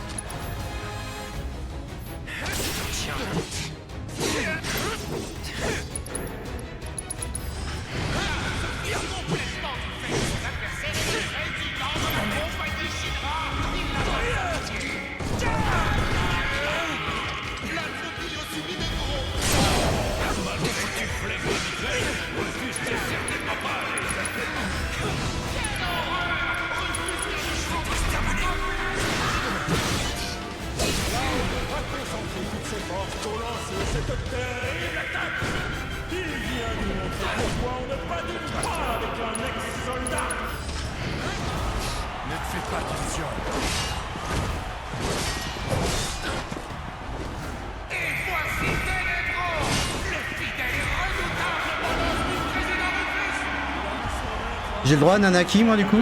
J'ai le droit à Nanaki, moi, du coup. On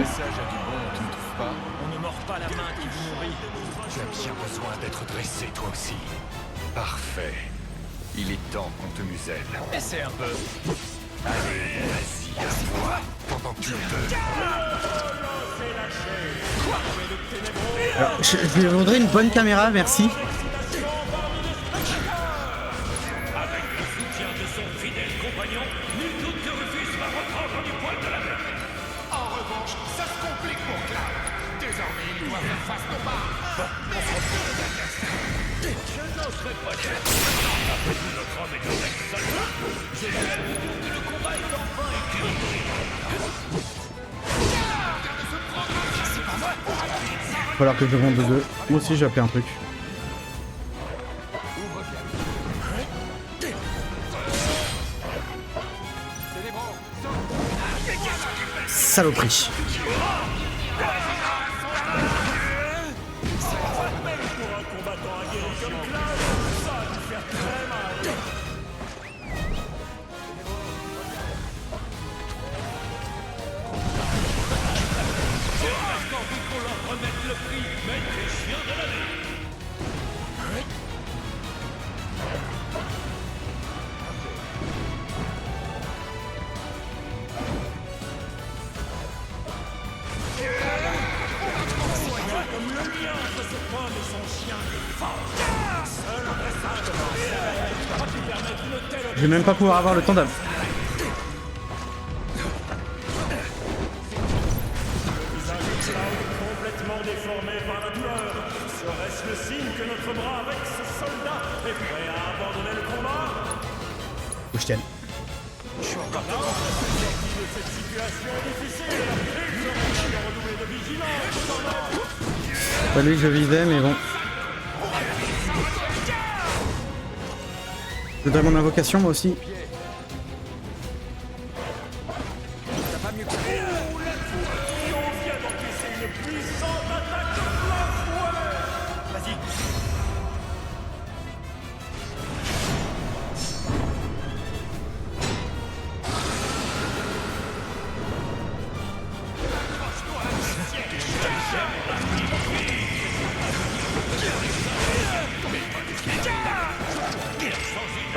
ne mord pas la main qui vous nourrit. Tu as bien besoin d'être dressé, toi aussi. Parfait. Il est temps qu'on te muselle. Essaie un peu. Allez, vas-y, à moi, pendant que tu peux. Alors, je voudrais une bonne caméra, merci. Avec le soutien de son fidèle compagnon, nul doute que Rufus va reprendre du poil de la bête. En revanche, ça se complique pour Cloud. Désormais, il doit faire face au bar. Mais on se Je n'oserais pas dire. Après tout, notre homme est un ex-soldat. Je suis à vous que le combat est enfin équilibré. Il va falloir que je monte de deux. Moi aussi, j'ai appelé un truc. Saloperie. Je vais même pas pouvoir avoir le temps d'avoir. Complètement déformé par la douleur. Serait-ce le signe que notre bras avec ce soldat est prêt à abandonner le combat? Où je tienne. Je suis encore sorti de cette situation difficile. Il aurait dû redoubler de vigilance. Pas lui que je visais, mais bon. Je voudrais mon invocation, moi aussi.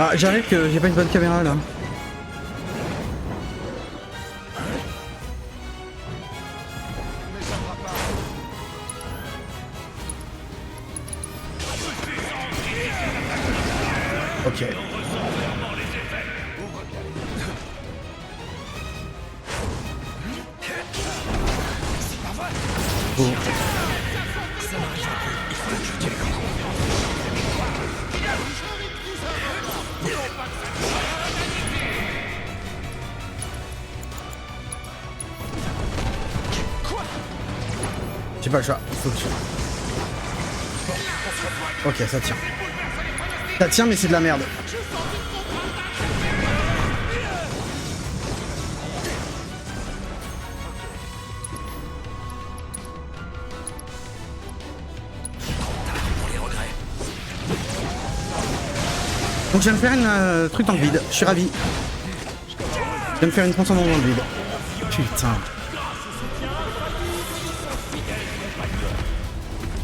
Ah, j'arrive que j'ai pas une bonne caméra là. Ok. Bon. J'ai pas le choix, faut que je... Ok, ça tient. Ça tient, mais c'est de la merde. Donc je viens de faire une truc dans le vide, je suis ravi. Je viens de faire une transcendance dans le vide. Putain.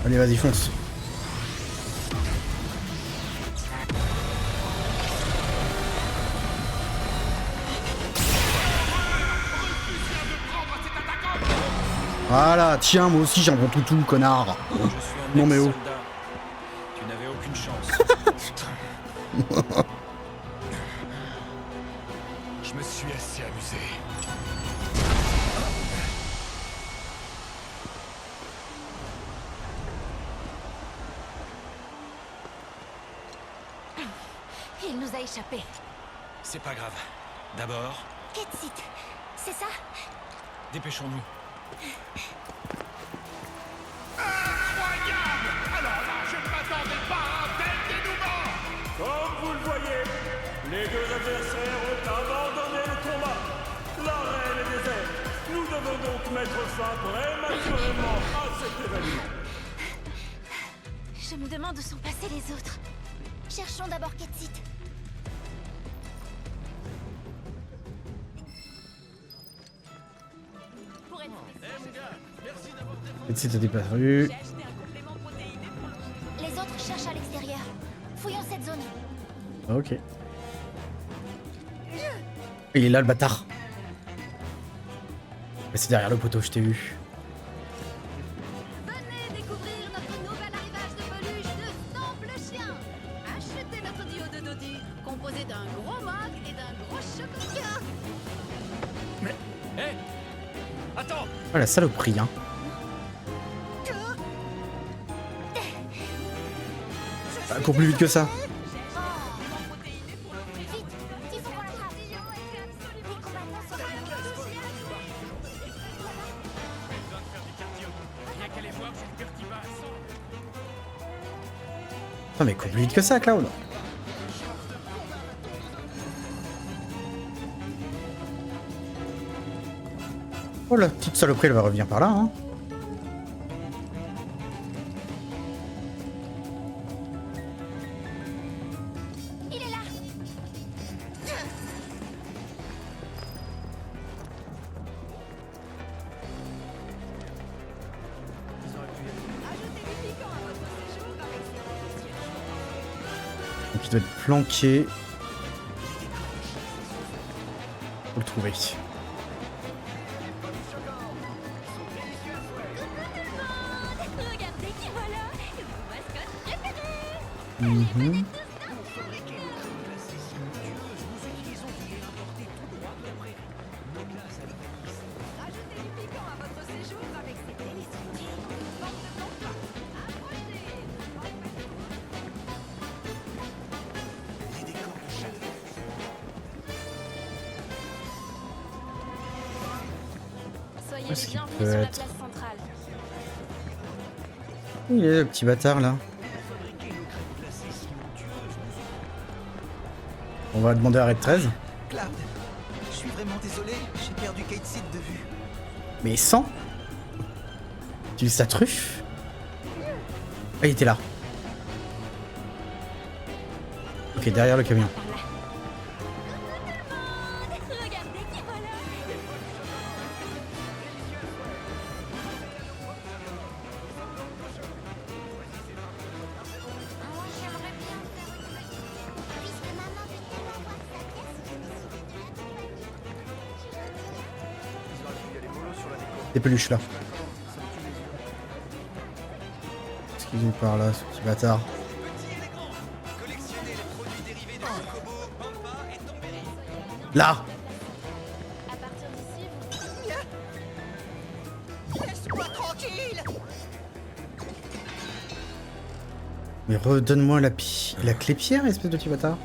Allez, vas-y, fonce. Voilà, tiens, moi aussi j'en prends tout, connard. Non mais oh. Tu n'avais aucune chance. Je me suis assez amusé. Il nous a échappé. C'est pas grave. D'abord, Ketsit, c'est ça? dépêchons-nous. Incroyable! Alors là, je ne m'attendais pas à un tel dénouement! Comme vous le voyez, les deux adversaires ont abandonné le combat. L'arène est déserte. Nous devons donc mettre fin prématurément à cet événement. Je me demande où sont passés les autres. Cherchons d'abord Ketsit. Ketsit a disparu. Les autres cherchent à l'extérieur. Fouillons cette zone. Ok. Il est là le bâtard. Mais c'est derrière le poteau, je t'ai vu. Venez découvrir notre nouvel arrivage de peluche de Stamp le chien. Achetez notre duo de Dodi, composé d'un gros mag et d'un gros chocolat. Mais, hé, attends. Oh la saloperie, hein. Ah, cours plus vite que ça. Non mais cours plus vite que ça, Cloud. Oh la petite saloperie, elle va revenir par là, hein. Il est là. Donc il doit être planqué. Faut le trouver. Regardez qui voilà, mon mascotte préféré. Mhm. Rajoutez du piquant à votre séjour avec ces délicieux tirs. Bande de bons pas. Approchez. Soyez Est-ce les qu'il bienvenus peut sur la être place centrale. Il est le petit bâtard là. On va demander à Red 13. Cloud, je suis vraiment désolé, j'ai perdu Ketsit de vue. Mais sans. Tu sa truffe. Ah, il était là. Ok, derrière le camion. Regardez qui voilà. Moi, j'aimerais bien faire une petite. Puisque maman veut tellement voir sa pièce, je décidé de l'accompagner. Des peluches là. Excusez-moi par là, ce petit bâtard. Là. À partir d'ici, vous... Laisse-moi tranquille. Mais redonne-moi la clé pierre, espèce de petit bâtard.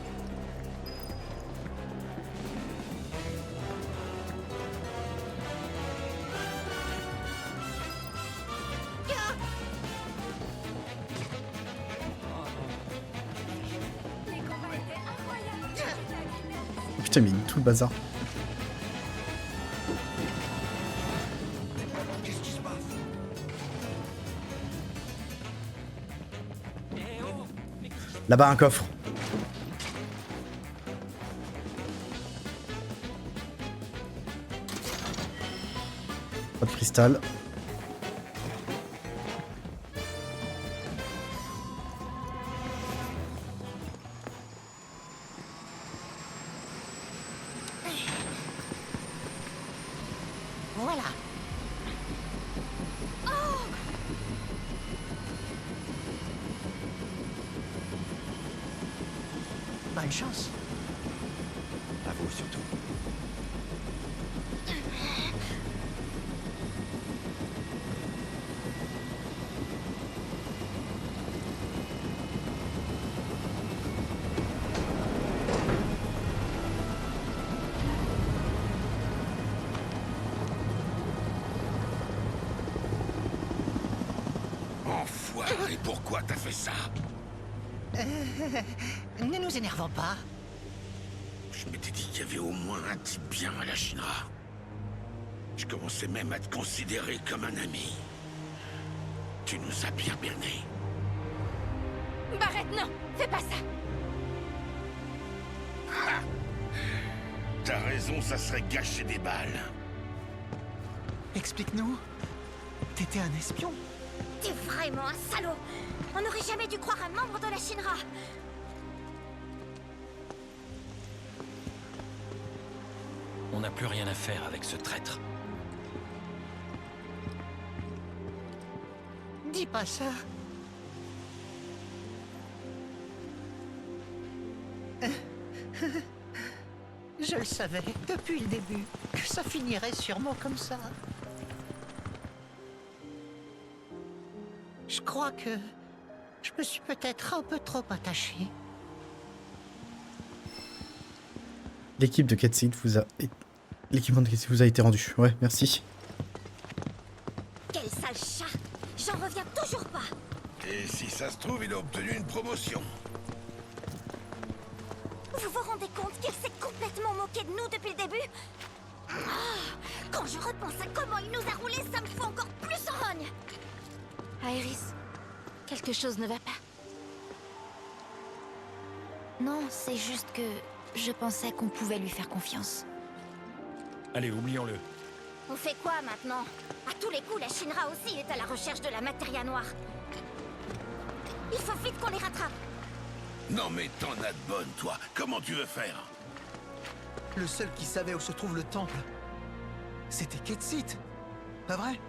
Les combats étaient incroyables. Putain, mais tout le bazar. Là-bas, un coffre. métal. Voilà. Bonne chance. À vous surtout. Enfoiré, pourquoi t'as fait ça? Ne nous énervons pas. Je m'étais dit qu'il y avait au moins un type bien à la Shinra. Je commençais même à te considérer comme un ami. Tu nous as bien bernés. Barrett, non! Fais pas ça! Ah! T'as raison, ça serait gâcher des balles. Explique-nous. T'étais un espion? T'es vraiment un salaud! On n'aurait jamais dû croire un membre de la Shinra! On n'a plus rien à faire avec ce traître. Dis pas ça. Je le savais depuis le début que ça finirait sûrement comme ça. Je crois que je me suis peut-être un peu trop attaché. L'équipe de Catseed vous a... L'équipement de Catseed vous a été rendu. Ouais, merci. Quel sale chat! J'en reviens toujours pas! Et si ça se trouve, il a obtenu une promotion. Vous vous rendez compte qu'il s'est complètement moqué de nous depuis le début? Quand je repense à comment il nous a roulé, ça me fout encore plus en rogne! Aeris, quelque chose ne va pas. Non, c'est juste que je pensais qu'on pouvait lui faire confiance. Allez, oublions-le. On fait quoi maintenant? À tous les coups, la Shinra aussi est à la recherche de la Materia Noire. Il faut vite qu'on les rattrape. Non mais t'en as de bonnes, toi. Comment tu veux faire? Le seul qui savait où se trouve le temple, c'était Ketsit. Pas vrai?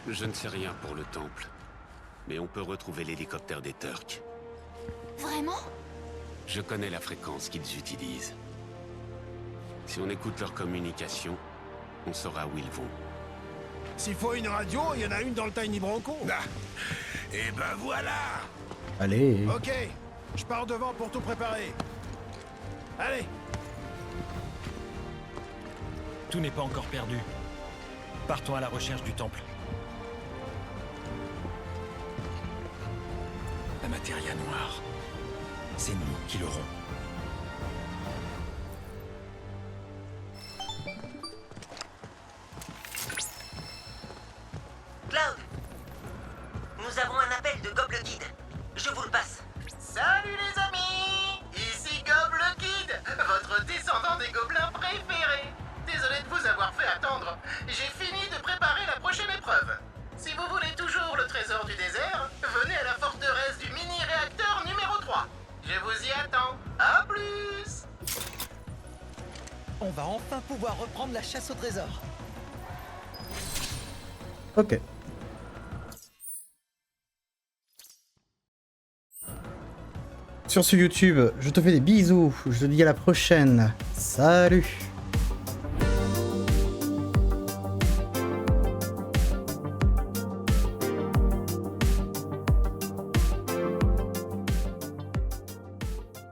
Je ne sais rien pour le temple. Mais on peut retrouver l'hélicoptère des Turks. Vraiment? Je connais la fréquence qu'ils utilisent. Si on écoute leur communication, on saura où ils vont. S'il faut une radio, il y en a une dans le Tiny Bronco. Ah, et ben voilà. Allez. Ok, je pars devant pour tout préparer. Allez. Tout n'est pas encore perdu. Partons à la recherche du temple. La Materia Noire. C'est nous qui l'aurons. Cloud, nous avons un appel de Goble Kid. Je vous le passe. Salut les amis, ici Goble Kid, votre descendant des gobelins préférés. Désolé de vous avoir fait attendre. J'ai fini de préparer la prochaine épreuve. Si vous voulez toujours le trésor du désert, venez à la forteresse du mini-réacteur numéro 3. Je vous y attends. À plus. On va enfin pouvoir reprendre la chasse au trésor. Ok. Sur ce YouTube, je te fais des bisous. Je te dis à la prochaine. Salut.